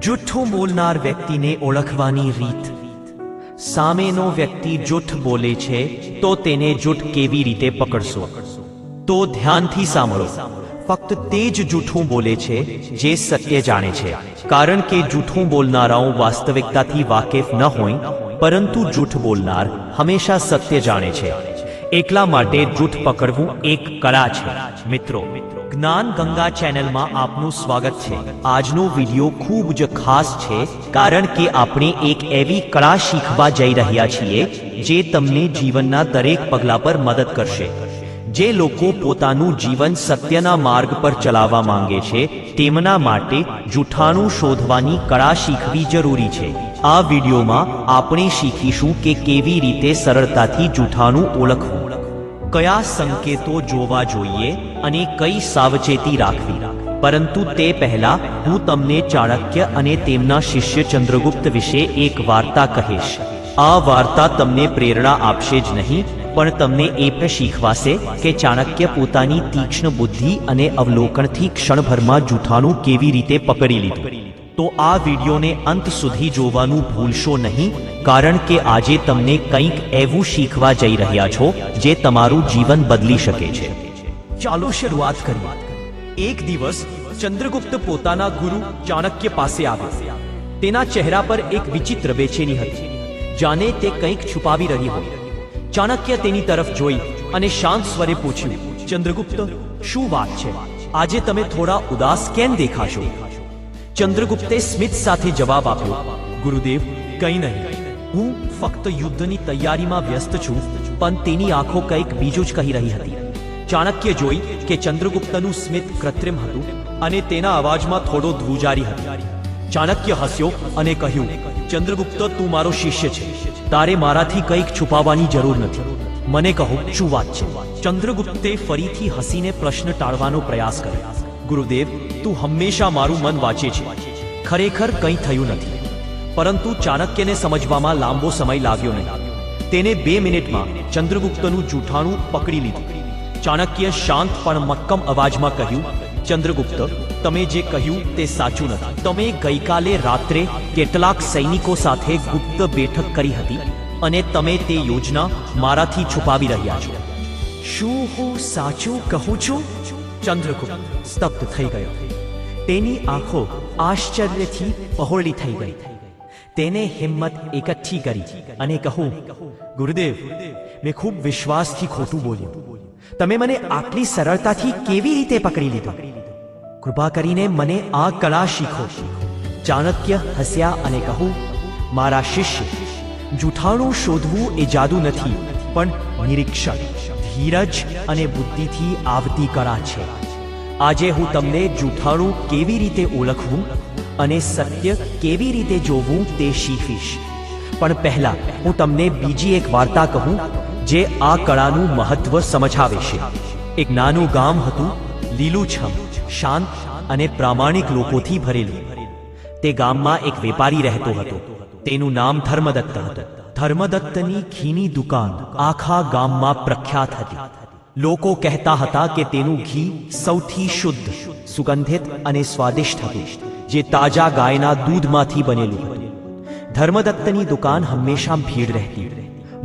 જૂઠું બોલનાર વ્યક્તિને ઓળખવાની રીત. સામેનો વ્યક્તિ જૂઠ બોલે છે તો તેને જૂઠ કેવી રીતે પકડશો? તો ધ્યાનથી સાંભળો. ફક્ત તે જ જૂઠું બોલે છે જે સત્ય જાણે છે, કારણ કે જૂઠું બોલનારાઓ વાસ્તવિકતાથી વાકેફ ન હોય, પરંતુ જૂઠ બોલનાર હંમેશા સત્ય જાણે છે. એકલા માટે જૂઠ પકડવું એક કળા છે. મિત્રો, જ્ઞાન ગંગા ચેનલમાં આપનું સ્વાગત છે. આજનો વિડિયો ખૂબ જ ખાસ છે, કારણ કે આપણે એક એવી કળા શીખવા જઈ રહ્યા છીએ જે તમને જીવનના દરેક પગલા પર મદદ કરશે. જે લોકો પોતાનું જીવન સત્યના માર્ગ પર ચલાવવા માંગે છે તેમના માટે જૂઠાણું શોધવાની કળા શીખવી જરૂરી છે. આ વિડિયોમાં આપણે શીખીશું કે કેવી રીતે સરળતાથી જૂઠાણું ઓળખવું, કયા સંકેતો જોવા જોઈએ અને કઈ સાવચેતી રાખવી. પરંતુ તે પહેલા હું તમને ચાણક્ય અને તેમના શિષ્ય ચંદ્રગુપ્ત વિશે એક વાર્તા કહીશ. આ વાર્તા તમને પ્રેરણા આપશે જ નહીં, પણ તમને એ પણ શીખવાશે કે ચાણક્ય પોતાની તીક્ષ્ણ બુદ્ધિ અને અવલોકનથી ક્ષણભરમાં જૂઠાણું કેવી રીતે પકડી લીધું. તો આ વિડિયોને અંત સુધી જોવાનું ભૂલશો નહીં, કારણ કે આજે તમને કંઈક એવું શીખવા જઈ રહ્યા છો જે તમારું જીવન બદલી શકે છે. ચાલો શરૂઆત કરીએ. એક દિવસ ચંદ્રગુપ્ત પોતાના ગુરુ ચાણક્ય પાસે આવ્યો. તેના ચહેરા પર એક વિચિત્ર બેચેની હતી, જાણે તે કંઈક છુપાવી રહી હોય. ચાણક્ય તેની તરફ જોઈ અને શાંત સ્વરે પૂછ્યું, ચંદ્રગુપ્ત, શું વાત છે? આજે તમે થોડા ઉદાસ કેમ દેખાશો? ચંદ્રગુપ્તે સ્મિત સાથે જવાબ આપ્યો, ગુરુદેવ, કંઈ નહીં. હું ફક્ત યુદ્ધની તૈયારીમાં વ્યસ્ત છું. પણ તેની આંખો કંઈક બીજું જ કહી રહી હતી. ચાણક્ય જોઈ કે ચંદ્રગુપ્તનું સ્મિત કૃત્રિમ હતું અને તેના અવાજમાં થોડો ધ્રુજારી હતી. ચાણક્ય હસ્યો અને કહ્યું, ચંદ્રગુપ્ત, તું મારો શિષ્ય છે. તારે મારાથી કંઈક છુપાવવાની જરૂર નથી. મને કહો, શું વાત છે? ચંદ્રગુપ્તે ફરીથી હસીને પ્રશ્ન ટાળવાનો પ્રયાસ કર્યો. ગુરુદેવ, તું હંમેશા મારું મન વાંચે છે. ખરેખર કંઈ થયું નથી. પરંતુ ચાણક્યને સમજવામાં લાંબો સમય લાગ્યો નહીં. તેને 2 મિનિટમાં ચંદ્રગુપ્તનું જૂઠાણું પકડી લીધું. ચાણક્ય શાંત પણ મક્કમ અવાજમાં કહ્યું, ચંદ્રગુપ્ત, તમે જે કહ્યું તે સાચું નથી. તમે ગઈકાલે રાત્રે કેટલાક સૈનિકો સાથે ગુપ્ત બેઠક કરી હતી અને તમે તે યોજના મારાથી છુપાવી રહ્યા છો. શું હું સાચું કહું છું? ચંદ્રગુપ્ત સ્તબ્ધ થઈ ગયો. તેની આંખો આશ્ચર્યથી પહોળી થઈ ગઈ. તેને હિંમત એકઠી કરી અને કહ્યું, ગુરુદેવ, મેં ખૂબ વિશ્વાસથી ખોટું બોલ્યું. તમે મને આટલી સરળતાથી કેવી રીતે પકડી લીધો? કૃપા કરીને મને આ કળા શીખો. ચાણક્ય હસ્યા અને કહ્યું, મારા શિષ્ય, જૂઠાણું શોધવું એ જાદુ નથી, પણ નિરીક્ષણ, ધીરજ અને બુદ્ધિથી આવતી કળા છે. આજે હું તમને જૂઠાણું કેવી રીતે ઓળખવું અને સત્ય કેવી રીતે જોવું તે શીખવીશ. પણ પહેલા હું તમને બીજી એક વાર્તા કહું જે આ કળાનું મહત્વ સમજાવે છે. એક નાનું ગામ હતું, લીલુંછમ, શાંત અને પ્રામાણિક લોકોથી ભરેલું. તે ગામમાં એક વેપારી રહેતો હતો. તેનું નામ ધર્મદત્ત હતું. ધર્મદત્તની ઘીની દુકાન આખા ગામમાં પ્રખ્યાત હતી. લોકો કહેતા હતા કે તેનું ઘી સૌથી શુદ્ધ, સુગંધિત અને સ્વાદિષ્ટ હતું, જે તાજા ગાયના દૂધમાંથી બનેલું હતું. ધર્મદત્તની દુકાન હંમેશા ભીડ રહેતી.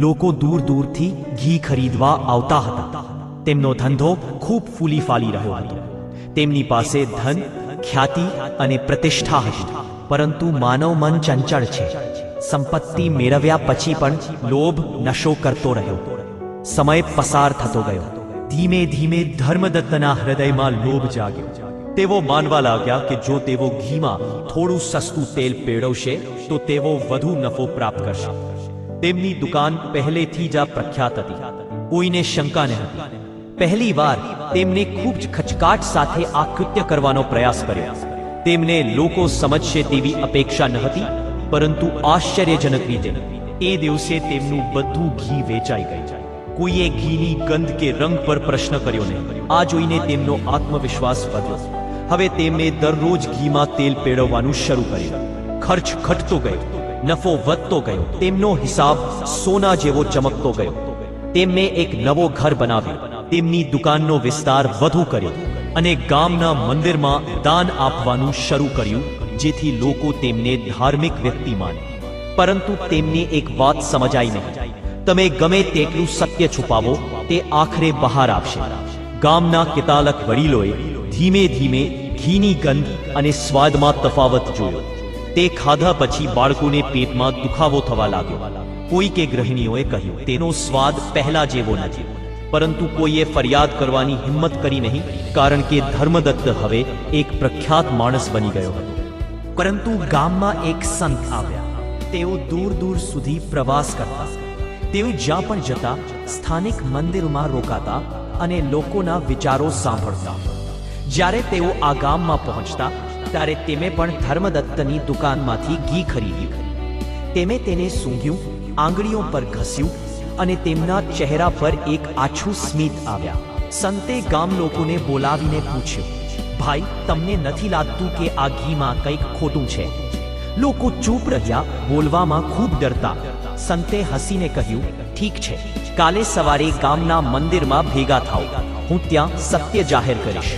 લોકો દૂર દૂરથી ઘી ખરીદવા આવતા હતા. તેમનો ધંધો ખૂબ ફૂલી ફાલી રહ્યો હતો. તેમની પાસે ધન, ખ્યાતિ અને પ્રતિષ્ઠા હતી. પરંતુ માનવ મન ચંચળ છે. સંપત્તિ મેળવ્યા પછી પણ લોભ નશો કરતો રહ્યો. સમય પસાર થતો ગયો. ધીમે ધીમે ધર્મદત્તના હૃદયમાં લોભ જાગ્યો. તેઓ માનવા લાગ્યા કે જો તેઓ ઘીમાં થોડું સસ્તું તેલ પેળવશે તો તેઓ વધુ નફો પ્રાપ્ત કરશે. તેમની દુકાન પહેલેથી જ પ્રખ્યાત હતી. કોઈને શંકા ન હતી. પહેલી વાર તેમને ખૂબ જ ખચકાટ સાથે આ કૃત્ય કરવાનો પ્રયાસ કર્યો. તેમને લોકો સમજશે તેવી અપેક્ષા ન હતી, પરંતુ આશ્ચર્યજનક રીતે એ દિવસે તેમનું બધું ઘી વેચાઈ ગયું. કોઈએ ઘીની ગંધ કે રંગ પર પ્રશ્ન કર્યો નહીં. આ જોઈને તેમનો આત્મવિશ્વાસ વધ્યો. હવે તેમને દરરોજ ઘીમાં તેલ પેળવવાનું શરૂ કર્યું. ખર્ચ ઘટતો ગયો, નફો વધતો ગયો. તેમનો હિસાબ સોના જેવો ચમકતો ગયો. તેમને એક નવો ઘર બનાવ્યો. તેમની દુકાનનો વિસ્તાર વધુ કર્યો અને ગામના મંદિરમાં દાન આપવાનું શરૂ કર્યું, જેથી લોકો તેમને ધાર્મિક વ્યક્તિ માને. પરંતુ તેમને એક વાત સમજાઈ નહીં. તમે ગમે તેટલું સત્ય છુપાવો, તે આખરે બહાર આવશે. ગામના કેટલાક વડીલોએ ધીમે ધીમે ઘીની ગંધ અને સ્વાદમાં તફાવત જોયો. તે ખાધા પછી બાળકોને પેટમાં દુખાવો થવા લાગ્યો. કોઈકે ગૃહિણીઓએ કહ્યું, તેનો સ્વાદ પહેલા જેવો નથી. પરંતુ કોઈએ ફરિયાદ કરવાની હિંમત કરી નહીં, કારણ કે ધર્મદત્ત હવે એક પ્રખ્યાત માણસ બની ગયો હતો. પરંતુ ગામમાં એક સંત આવ્યા. તેઓ દૂર દૂર સુધી પ્રવાસ કરતા. તેઓ જ્યાં પણ જતા સ્થાનિક મંદિરમાં રોકાતા અને લોકોના વિચારો સાંભળતા. જ્યારે તેઓ આ ગામમાં પહોંચતા ત્યારે તેમે પણ ધર્મદત્તની દુકાનમાંથી ઘી ખરીદ્યું. તેમે તેને સૂંઘ્યું, આંગળીઓ પર ઘસ્યું અને તેમના ચહેરા પર એક આછું સ્મિત આવ્યા. સંતે ગામ લોકોને બોલાવીને પૂછ્યું, ભાઈ, તમને નથી લાગતું કે આ ઘીમાં કંઈક ખોટું છે? લોકો ચૂપ રહ્યા, બોલવામાં ખૂબ ડરતા. સંતે હસીને કહ્યું, ઠીક છે, કાલે સવારે ગામના મંદિરમાં ભેગા થાઓ. હું ત્યાં સત્ય જાહેર કરીશ.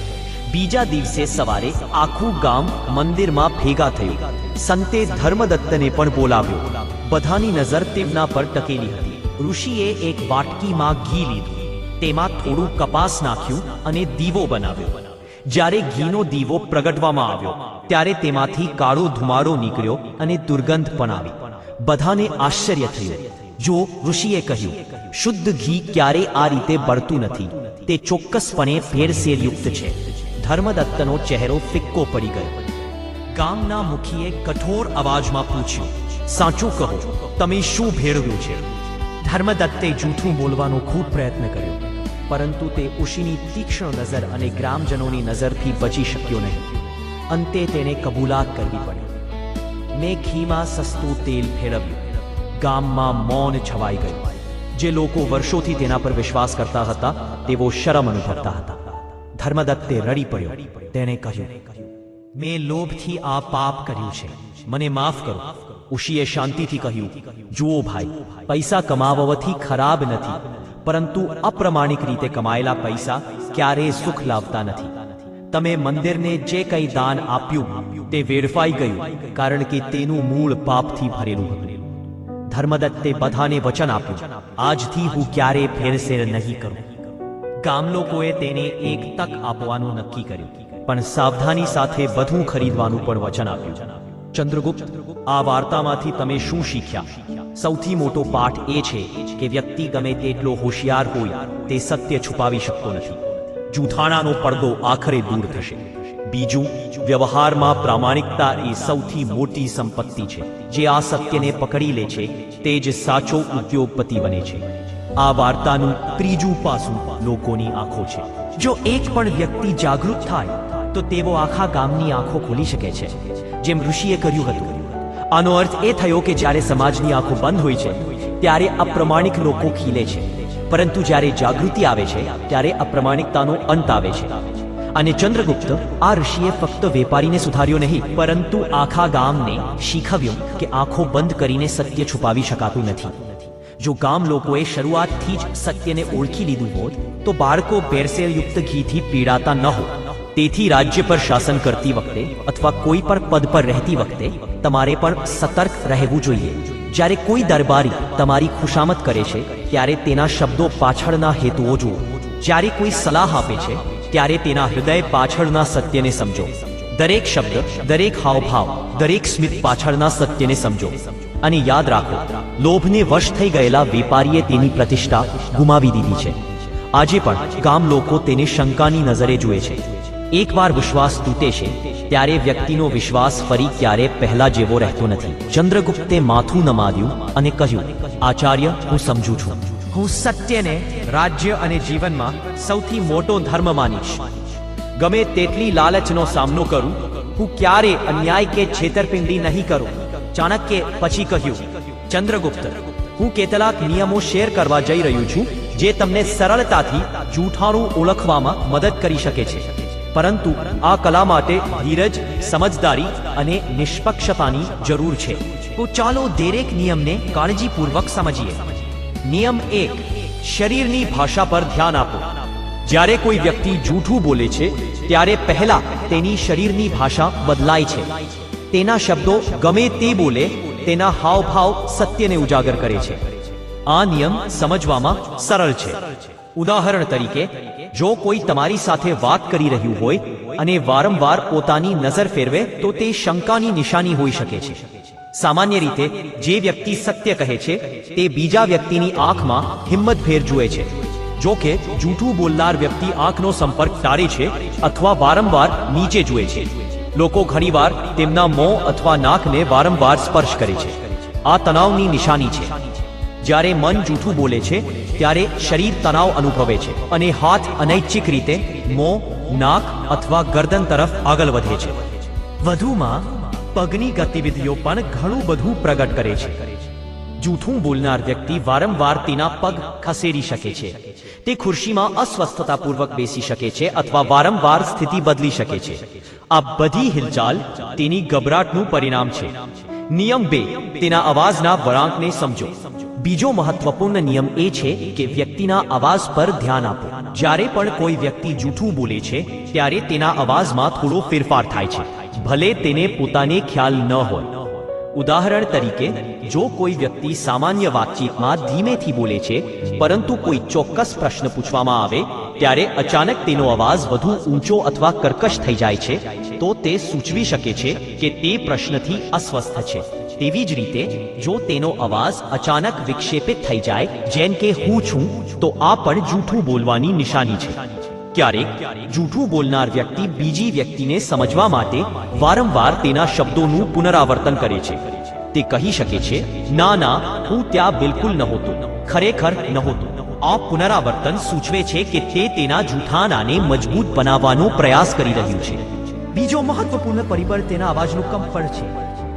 બીજા દિવસે સવારે આખું ગામ મંદિરમાં ભેગા થયું. સંતે ધર્મદત્તને પણ બોલાવ્યો. બધાની નજર તેમના પર ટકેલી હતી. ઋષિએ એક વાટકીમાં ઘી લીધું, તેમાં થોડું કપાસ નાખ્યું અને દીવો બનાવ્યો. જ્યારે ઘીનો દીવો પ્રગટવામાં આવ્યો ત્યારે તેમાંથી કાળો ધુમાડો નીકળ્યો અને દુર્ગંધ પણ આવી. બધાને આશ્ચર્ય થયું. જો ઋષિએ કહ્યું, શુદ્ધ ઘી ક્યારે આ રીતે બળતું નથી, તે ચોક્કસપણે ભેળસેળયુક્ત છે. ધર્મદત્તનો ચહેરો ફિક્કો પડી ગયો. ગામના મુખીએ કઠોર અવાજમાં પૂછ્યું, સાચું કહો, તમે શું ભેળવ્યું છે? ધર્મદત્તે જૂઠું બોલવાનો ખૂબ પ્રયત્ન કર્યો, પરંતુ તે ઋષિની તીક્ષ્ણ નજર અને ગ્રામજનોની નજરથી બચી શક્યો નહીં. અંતે તેને કબૂલાત કરવી પડી. મેં ઘીમાં સસ્તું તેલ ફેરવ્યું. ગામમાં મૌન છવાઈ ગયું. જે લોકો વર્ષોથી તેના પર વિશ્વાસ કરતા હતા તેઓ શરમ અનુભવતા હતા. ધર્મદત્તે રડી પડ્યો. તેણે કહ્યું, મેં લોભથી આ પાપ કર્યું છે, મને માફ કરો. ઋષિએ શાંતિથી કહ્યું, જુઓ ભાઈ, પૈસા કમાવવાથી ખરાબ નથી, પરંતુ અપ્રમાણિક રીતે કમાયેલા પૈસા ક્યારેય સુખ લાવતા નથી. તમે મંદિરને જે કંઈ દાન આપ્યું તે વેડફાઈ ગયું, કારણ કે તેનું મૂળ પાપથી ભરેલું હતું. ધર્મદત્તે બધાને વચન આપ્યું, આજથી હું ક્યારેય ફેરસેર નહીં કરું. ગામ લોકોએ તેને એક તક આપવાનું નક્કી કર્યું, પણ સાવધાની સાથે બધું ખરીદવાનું પણ વચન આપ્યું. ચંદ્રગુપ્ત, આ વાર્તામાંથી તમે શું શીખ્યા? સૌથી મોટો પાઠ એ છે કે વ્યક્તિ ગમે તેટલો હોશિયાર હોય, તે સત્ય છુપાવી શકતો નથી. જૂઠાણાનો પડદો આખરે દૂર થશે. બીજું, વ્યવહારમાં પ્રામાણિકતા એ સૌથી મોટી સંપત્તિ છે. જે આ સત્યને પકડી લે છે તે જ સાચો ઉદ્યોગપતિ બને છે. આ વાર્તાનું ત્રીજું પાસું લોકોની આંખો છે. જો એક પણ વ્યક્તિ જાગૃત થાય તો તેઓ આખા ગામની આંખો ખોલી શકે છે, જેમ ઋષિએ કર્યું હતું. આનો અર્થ એ થયો કે જ્યારે સમાજની આંખો બંધ હોય છે ત્યારે અપ્રમાણિક લોકો ખીલે છે, પરંતુ જ્યારે જાગૃતિ આવે છે ત્યારે અપ્રમાણિકતાનો અંત આવે છે. અને ચંદ્રગુપ્ત, આ ઋષિએ ફક્ત વેપારીને સુધાર્યો નહીં, પરંતુ આખા ગામને શીખવ્યું કે આંખો બંધ કરીને સત્ય છુપાવી શકાતું નથી. જો ગામ લોકોએ શરૂઆતથી જ સત્યને ઓળખી લીધું હોત તો બાળકો ભેળસેળયુક્ત ઘીથી પીડાતા ન હોત. તેથી રાજ્ય પર શાસન કરતી વખતે અથવા કોઈ પણ પદ પર રહેતી વખતે તમારે પણ સતર્ક રહેવું જોઈએ. જ્યારે કોઈ દરબારી તમારી ખુશામત કરે છે ત્યારે તેના શબ્દો પાછળના હેતુઓ જુઓ. જ્યારે કોઈ સલાહ આપે છે ત્યારે તેના હૃદય પાછળના સત્યને સમજો. દરેક શબ્દ, દરેક હાવભાવ, દરેક સ્મિત પાછળના સત્યને સમજો. અને યાદ રાખો, લોભને વશ થઈ ગયેલા વેપારીએ તેની પ્રતિષ્ઠા ગુમાવી દીધી છે. આજે પણ ગામ લોકો તેને શંકાની નજરે જુએ છે. એકવાર વિશ્વાસ તૂટે છે ત્યારે વ્યક્તિનો વિશ્વાસ ફરી ક્યારે પહેલા જેવો રહેતો નથી. ચંદ્રગુપ્તે માથું નમાવ્યું અને કહ્યું, આચાર્ય, હું સમજુ છું. હું સત્યને રાજ્ય અને જીવનમાં સૌથી મોટો ધર્મ માનીશ. ગમે તેટલી લાલચનો સામનો કરું, હું ક્યારે અન્યાય કે છેતરપિંડી નહીં કરું. ચાણક્યે પછી કહ્યું, ચંદ્રગુપ્ત, હું કેટલાક નિયમો શેર કરવા જઈ રહ્યું છું જે તમને સરળતાથી જૂઠાણું ઓળખવામાં મદદ કરી શકે છે. પરંતુ આ કલા માટે ધીરજ, સમજદારી અને નિષ્પક્ષતાની જરૂર છે. તો ચાલો દરેક નિયમને કાળજીપૂર્વક સમજીએ. નિયમ 1, શરીરની ભાષા પર ધ્યાન આપો. જ્યારે કોઈ વ્યક્તિ જૂઠું બોલે છે ત્યારે પહેલા તેની શરીરની ભાષા બદલાય છે. તેના શબ્દો ગમે તે બોલે તેના હાવભાવ સત્યને ઉજાગર કરે છે. આ નિયમ સમજવામાં સરળ છે. ઉદાહરણ તરીકે, જો કોઈ તમારી સાથે વાત કરી રહ્યું હોય અને વારંવાર પોતાની નજર ફેરવે તો તે શંકાની નિશાની હોઈ શકે છે. સામાન્ય રીતે જે વ્યક્તિ સત્ય કહે છે તે બીજા વ્યક્તિની આંખમાં હિંમતભેર જુએ છે. જો કે જૂઠું બોલનાર વ્યક્તિ આંખનો સંપર્ક ટાળે છે અથવા વારંવાર નીચે જુએ છે. લોકો ઘણીવાર તેમના મોં અથવા નાકને વારંવાર સ્પર્શ કરે છે. આ તણાવની નિશાની છે. જ્યારે મન જૂઠું બોલે છે ત્યારે શરીર તણાવ અનુભવે છે અને હાથ અનૈચ્છિક રીતે મોં, નાક અથવા ગરદન તરફ આગળ વધે છે. વધુમાં પગની ગતિવિધિઓ પણ ઘણું બધું પ્રગટ કરે છે. જૂઠું બોલનાર વ્યક્તિ વારંવાર તેના પગ ખસેડી શકે છે. તે ખુરશીમાં અસ્વસ્થતાપૂર્વક બેસી શકે છે અથવા વારંવાર સ્થિતિ બદલી શકે છે. આ બધી હિલચાલ તેની ગભરાટનું પરિણામ છે. નિયમ 2, તેના અવાજના વળાંકને સમજો. બીજો મહત્વપૂર્ણ નિયમ એ છે કે વ્યક્તિના અવાજ પર ધ્યાન આપો. જ્યારે પણ કોઈ વ્યક્તિ જૂઠું બોલે છે ત્યારે તેના અવાજમાં થોડો ફેરફાર થાય છે, ભલે તેને પોતાને ખ્યાલ ન હોય. ઉદાહરણ તરીકે, જો કોઈ વ્યક્તિ સામાન્ય વાતચીતમાં ધીમેથી બોલે છે પરંતુ કોઈ ચોક્કસ પ્રશ્ન પૂછવામાં આવે ત્યારે અચાનક તેનો અવાજ વધુ ઊંચો અથવા કર્કશ થઈ જાય છે, તો તે સૂચવી શકે છે કે તે પ્રશ્નથી અસ્વસ્થ છે. તેવી જ રીતે જો તેનો અવાજ અચાનક વિક્ષેપિત થઈ જાય, જેમ કે હું છું, તો આ પણ જૂઠું બોલવાની નિશાની છે. ક્યારેક જૂઠું બોલનાર વ્યક્તિ બીજી વ્યક્તિને સમજવા માટે વારંવાર તેના શબ્દોનું પુનરાવર્તન કરે છે. તે કહી શકે છે, ના ના, હું ત્યાં બિલકુલ નહોતો, ખરેખર નહોતો. આ પુનરાવર્તન સૂચવે છે કે તે તેના જૂઠાણાને મજબૂત બનાવવાનો પ્રયાસ કરી રહ્યું છે. બીજો મહત્વપૂર્ણ પરિબળ તેના અવાજનું કંપન છે.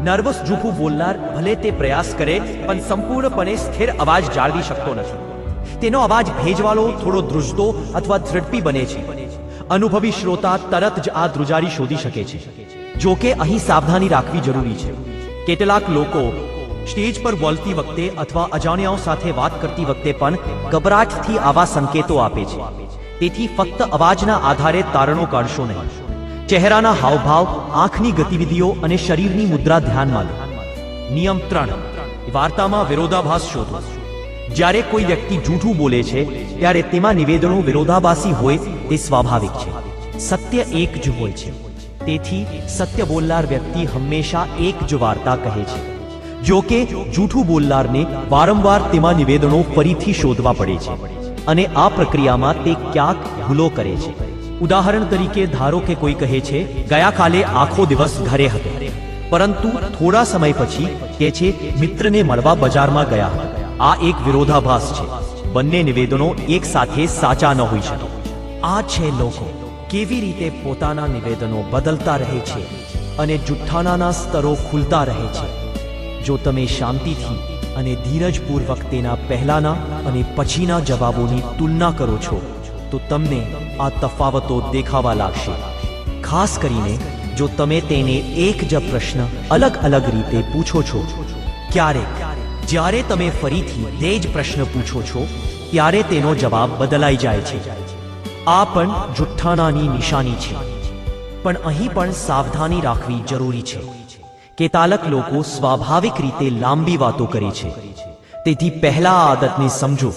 નર્વસ જૂઠું બોલનાર ભલે તે પ્રયાસ કરે પણ સંપૂર્ણપણે સ્થિર અવાજ જાળવી શકતો નથી. તેનો અવાજ ભેજવાળો, થોડો ધ્રુજતો અથવા ઝડપી બને છે. અનુભવી શ્રોતા તરત જ આ ધ્રુજારી શોધી શકે છે. જો કે અહીં સાવધાની રાખવી જરૂરી છે. કેટલાક લોકો સ્ટેજ પર બોલતી વખતે અથવા અજાણ્યાઓ સાથે વાત કરતી વખતે પણ ગભરાટથી આવા સંકેતો આપે છે. તેથી ફક્ત અવાજના આધારે તારણો કાઢશો નહીં. ચહેરાના હાવભાવ, આંખની ગતિવિધિઓ અને શરીરની મુદ્રા ધ્યાનમાં લો. નિયમ 3, વાર્તામાં વિરોધાભાસ શોધો. જ્યારે કોઈ વ્યક્તિ જૂઠું બોલે છે ત્યારે તેમાં નિવેદનો વિરોધાભાસી હોય તે સ્વાભાવિક છે. સત્ય એક જ હોય છે. તેથી સત્ય બોલનાર વ્યક્તિ હંમેશા એક જ વાર્તા કહે છે. જો કે જૂઠું બોલનારને વારંવાર તેમાં નિવેદનો ફરીથી શોધવા પડે છે અને આ પ્રક્રિયામાં તે ક્યાંક ભૂલો કરે છે. ઉદાહરણ તરીકે, ધારો કે કોઈ કહે છે, ગયા કાલે આખો દિવસ ઘરે હતો, પરંતુ થોડા સમય પછી કહે છે, મિત્રને મળવા બજારમાં ગયા હતા. આ એક વિરોધાભાસ છે. બંને નિવેદનો એક સાથે સાચા ન હોઈ શકે. આ છે લોકો કેવી રીતે પોતાના નિવેદનો બદલતા રહે છે અને જુઠ્ઠાણાના સ્તરો ખુલતા રહે છે. જો તમે શાંતિથી અને ધીરજપૂર્વક તેના પહેલાના અને પછીના જવાબોની તુલના કરો છો તો તમને આ તફાવતો દેખાવા લાગશે. ખાસ કરીને જો તમે તેને એક જ પ્રશ્ન અલગ અલગ રીતે પૂછો છો. ક્યારેક જ્યારે તમે ફરીથી તે જ પ્રશ્ન પૂછો છો ત્યારે તેનો જવાબ બદલાઈ જાય છે. આ પણ જુઠ્ઠાણાની નિશાની છે. પણ અહીં પણ સાવધાની રાખવી જરૂરી છે. કેટલાક લોકો સ્વાભાવિક રીતે લાંબી વાતો કરે છે. તેથી પહેલા આ આદતને સમજો.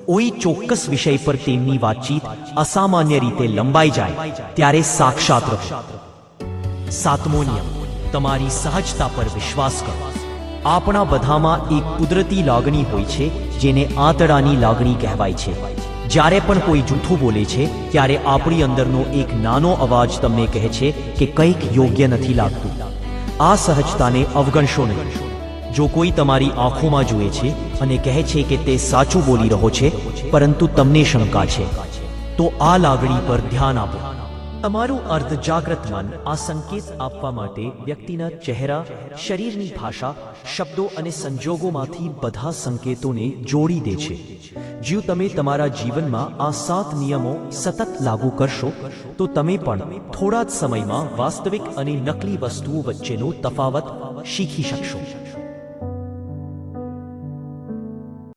કોઈ ચોક્કસ વિષય પર તેમની વાતચીત અસામાન્ય રીતે લંબાઈ જાય ત્યારે સાક્ષાત રહો. 7મો નિયમ, તમારી સહજતા પર વિશ્વાસ કરો. આપણા બધામાં એક કુદરતી લાગણી હોય છે જેને આંતરડાની લાગણી કહેવાય છે. જ્યારે પણ કોઈ જૂઠું બોલે છે ત્યારે આપણી અંદરનો એક નાનો અવાજ તમને કહે છે કે કંઈક યોગ્ય નથી લાગતું. આ સહજતાને અવગણશો નહીં. જો કોઈ તમારી આંખોમાં જુએ છે અને કહે છે કે તે સાચું બોલી રહ્યો છે પરંતુ તમને શંકા છે, તો આ લાગણી પર ધ્યાન આપો. તમારું અર્ધજાગ્રત મન આ સંકેત આપવા માટે વ્યક્તિના ચહેરા, શરીરની ભાષા, શબ્દો અને સંજોગોમાંથી બધા સંકેતોને જોડી દે છે. જો તમે તમારા જીવનમાં આ 7 નિયમો સતત લાગુ કરશો તો તમે પણ થોડા જ સમયમાં વાસ્તવિક અને નકલી વસ્તુઓ વચ્ચેનો તફાવત શીખી શકશો.